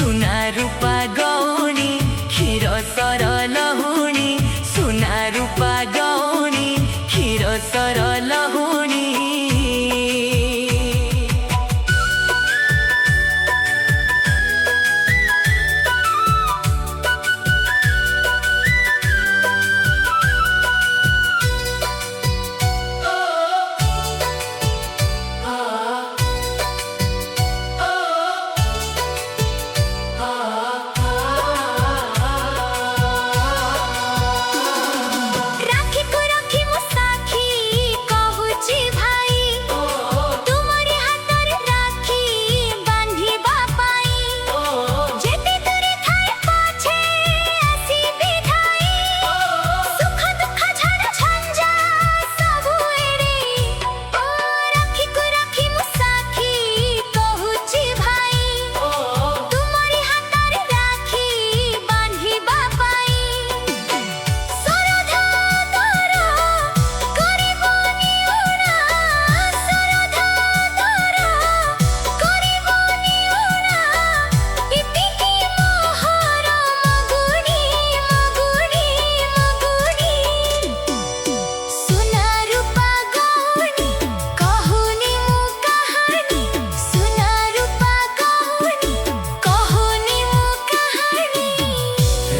सुना रूपा गौनी क्षीर सरल हुणी सुना रूपा गौनी क्षीर सरल हुणी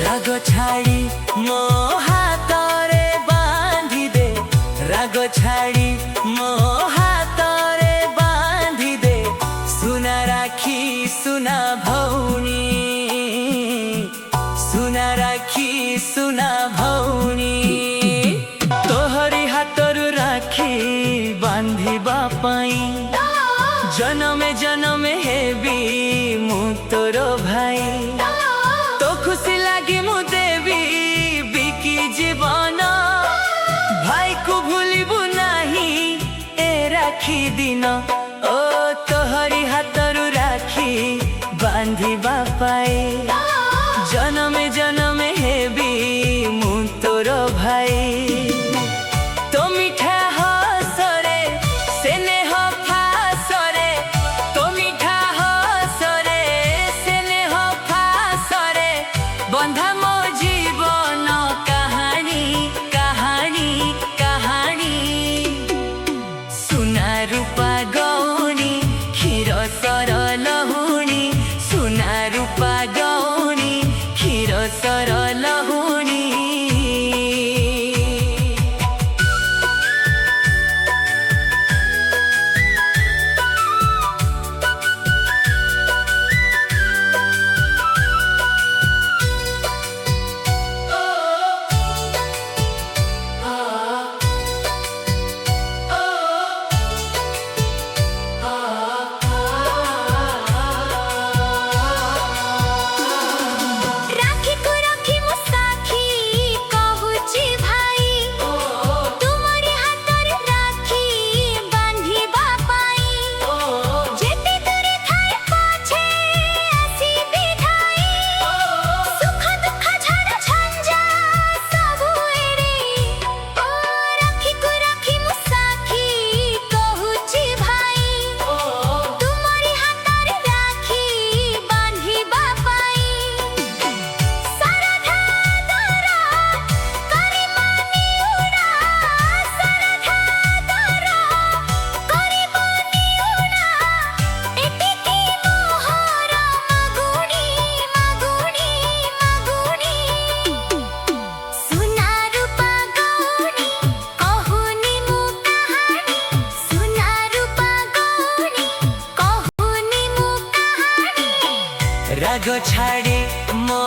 राग छाड़ी मो हातरे बांधी दे राग छाड़ी मो हातरे बांधी दे सुना राखी सुना भौनी सुना राखी सुना भौनी तोहरी हातरु राखी बांधिबा पाई जनमे जनमे हेबी मु तोर भाई तो खुशी लगी मु देवी बिकी जीवन भाई को भूलिबु नाही ए राखी दिन ओ तोहरी हातरु राखी बांधिबा पाई जनमे जनमे हेबी मु तोर भाई तो मिठा हसरे स्नेह फासरे तो मिठा हसरे स्नेह फासरे बंधा मो जीवन कहानी कहानी कहानी सुना रूपा गौनी क्षीर सरल हुणी सुना रूपा गौनी क्षीर सरल हुणी राग छाड़ी मो